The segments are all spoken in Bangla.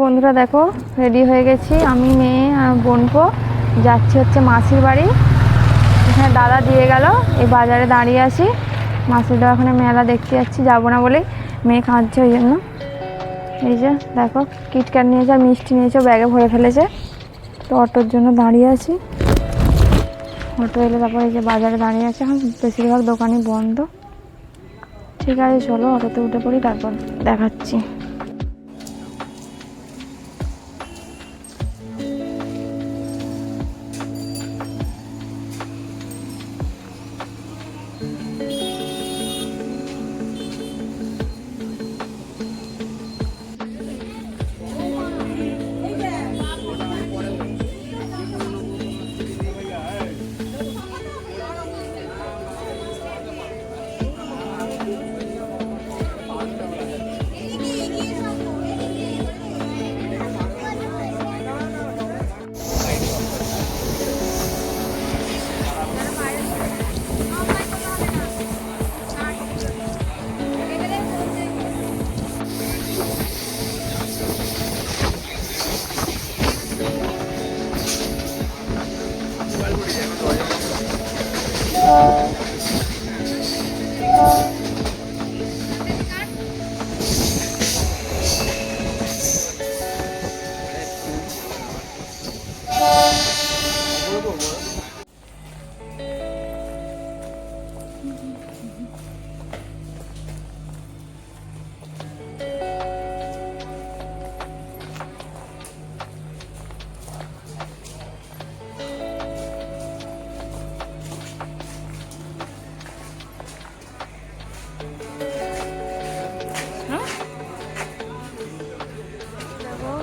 বন্ধুরা দেখো রেডি হয়ে গেছি আমি মেয়ে আর বোনপো যাচ্ছি হচ্ছে মাসির বাড়ি। এখানে দাদা দিয়ে গেল, এই বাজারে দাঁড়িয়ে আছি। মাসির দেওয়া ওখানে মেলা দেখতে যাচ্ছি, যাবো না বলেই মেয়ে কাঁদছে ওই জন্য। এই যে দেখো কিটক্যাট নিয়েছে আর মিষ্টি নিয়েছে, ব্যাগে ভরে ফেলেছে। তো অটোর জন্য দাঁড়িয়ে আছি, অটো এলে তারপর এই যে বাজারে দাঁড়িয়ে আছে। এখন বেশিরভাগ দোকানই বন্ধ। ঠিক আছে চলো অটোতে উঠে পড়ি, তারপর দেখাচ্ছি।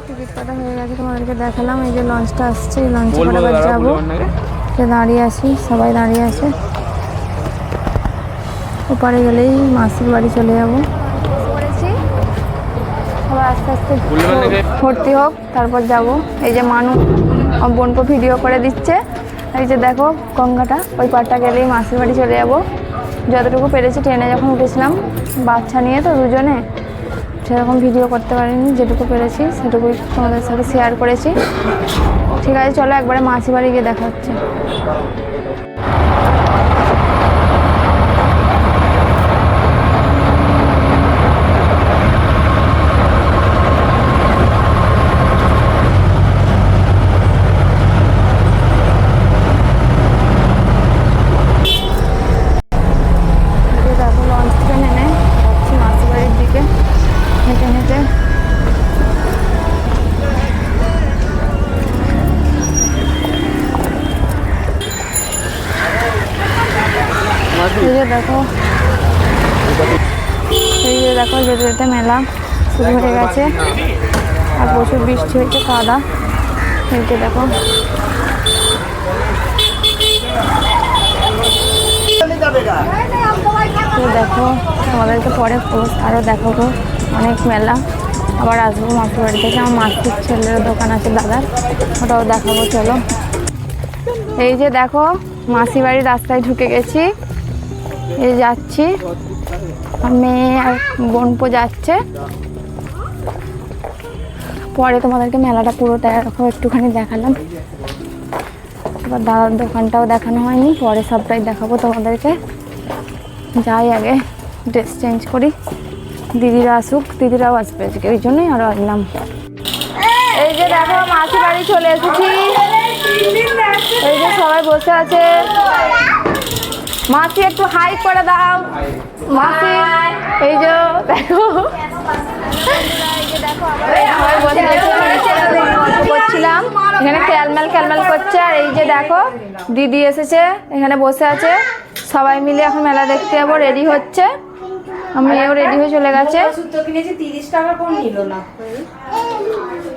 টিকিট কাটা হয়ে গেছে, তোমাদেরকে দেখালাম। এই যে লঞ্চটা আসছে, এই লঞ্চে করে আবার যাবো। দাঁড়িয়ে আছি, সবাই দাঁড়িয়ে আছে। ওপারে গেলেই মাসির বাড়ি চলে যাবো। সবাই আস্তে আস্তে ভর্তি হোক, তারপর যাব। এই যে মানু বোনকে ভিডিও করে দিচ্ছে। এই যে দেখো গঙ্গাটা, ওই পাড়টা গেলেই মাসির বাড়ি চলে যাব। যতটুকু পেরেছি, ট্রেনে যখন উঠেছিলাম বাচ্চা নিয়ে তো দুজনে, সেরকম ভিডিও করতে পারিনি। যেটুকু পেরেছি সেটুকুই তোমাদের সাথে শেয়ার করেছি। ঠিক আছে চলো একবারে মাসির বাড়ি গিয়ে দেখা হচ্ছে। দেখো এই যে দেখো যেতে যেতে মেলা শুরু হয়ে গেছে, আর প্রচুর বৃষ্টি হয়েছে, কাদা। এই যে দেখো দেখো তোমাদেরকে পরে আরও দেখাবো অনেক মেলা। আবার আসবো মাসির বাড়ি থেকে, আমার মাসির ছেলের দোকান আছে দাদার, ওটাও দেখাবো। চলো এই যে দেখো মাসির বাড়ির রাস্তায় ঢুকে গেছি। এই যাচ্ছি, মেয়ে আর বোনপো যাচ্ছে। পরে তোমাদেরকে মেলাটা পুরোটা দেখো একটুখানি দেখালাম। এবার দাদার দোকানটাও দেখানো হয়নি, পরে সবটাই দেখাবো তোমাদেরকে। যাই আগে ড্রেস চেঞ্জ করি, দিদিরা আসুক, দিদিরাও আসবে আজকে, ওই জন্যই আরও আসলাম। এই যে দেখো মাসির বাড়ি চলে এসেছি। এই যে সবাই বসে আছে। মাসি একটু হাই করে দাও মাসি। এই যে দেখো করছিলাম, এখানে ক্যালমেল করছে। আর এই যে দেখো দিদি এসেছে, এখানে বসে আছে। সবাই মিলে এখন মেলা দেখতে যাবো, রেডি হচ্ছে। আমিও রেডি হয়ে চলে গেছে।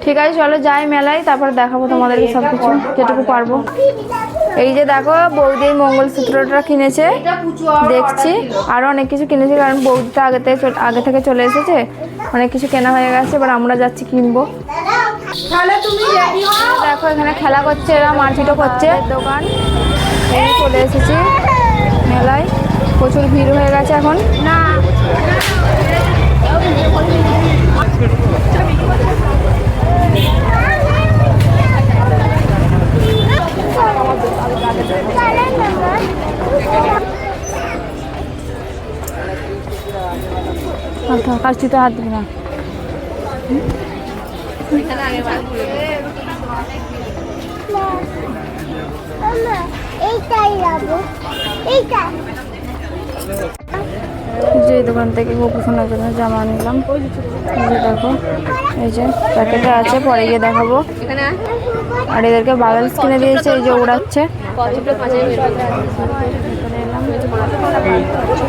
ঠিক আছে চলো যাই মেলায়, তারপর দেখাবো তোমাদেরকে সবকিছু যেটুকু পারবো। এই যে দেখো বৌদি এই মঙ্গলসূত্রটা কিনেছে, দেখছি আরো অনেক কিছু কিনেছে, কারণ বৌদিটা আগে থেকে চলে এসেছে, অনেক কিছু কেনা হয়ে গেছে। এবার আমরা যাচ্ছি কিনবো। দেখো এখানে খেলা করছে, এরা মারপিটও করছে। দোকান চলে এসেছি মেলায়, প্রচুর ভিড় হয়ে গেছে এখন। কাশছি তো হাত দিবি না। যে দোকান থেকে গোপু শোনার জন্য জামা নিলাম, এই যে দেখো, এই যে প্যাকেটে আছে, পরে গিয়ে দেখাবো। আর এদেরকে বাবেলস কিনে দিয়েছে, এই যে উড়াচ্ছে।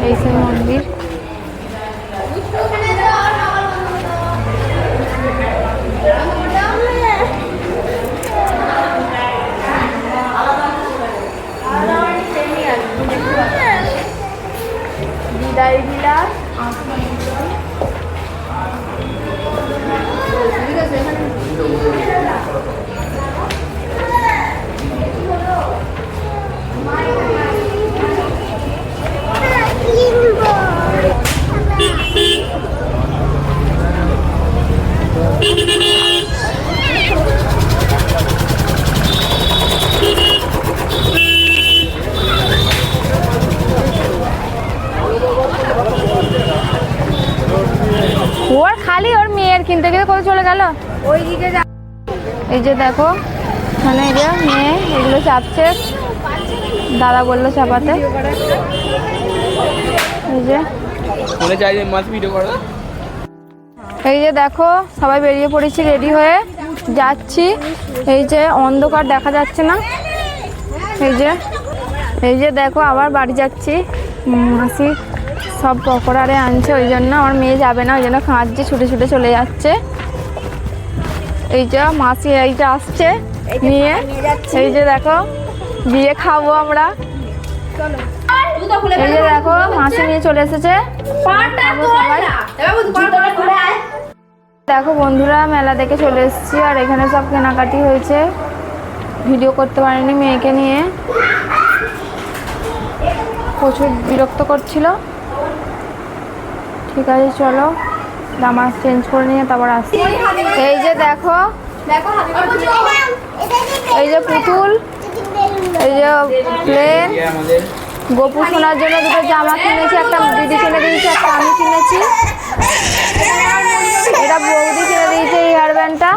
এই সেই মন্দির। বিদায় বিলাস ওর খালি ওর মেয়ের কিনতে গিয়ে কোথায় চলে গেল ওইদিকে। এই যে দেখো এখানে এই যে মেয়ে এগুলো চাপছে, দাদা বললো চাপাতে। এই যে এই যে দেখো সবাই বেরিয়ে পড়েছি রেডি হয়ে যাচ্ছি। এই যে অন্ধকার দেখা যাচ্ছে না। এই যে দেখো আবার বাড়ি যাচ্ছি। মাসি সব পকোড়ারে আনছে, ওই জন্য আমার মেয়ে যাবে না, ওই জন্য খাঁচছে, ছুটে ছুটে চলে যাচ্ছে। এই যে মাসি এইটা আসছে নিয়ে, এই যে দেখো বিয়ে খাবো আমরা। এই যে দেখো মাসি নিয়ে চলে এসেছে। দেখো বন্ধুরা মেলা দেখে চলে এসেছি, আর এখানে সব কেনাকাটি হয়েছে। ভিডিও করতে পারিনি মেয়েকে নিয়ে, প্রচুর বিরক্ত করছিল। ঠিক আছে চলো জামা চেঞ্জ করে নিয়ে তারপর আসছি। এই যে দেখো, এই যে পুতুল, এই যে প্লেন। গোপু শোনার জন্য দুটো জামা কিনেছি, একটা দিদি কিনে দিয়েছে, একটা আমি কিনেছি। এটা বৌদি কিনে দিয়েছে এই হেয়ার ব্যান্ডটা।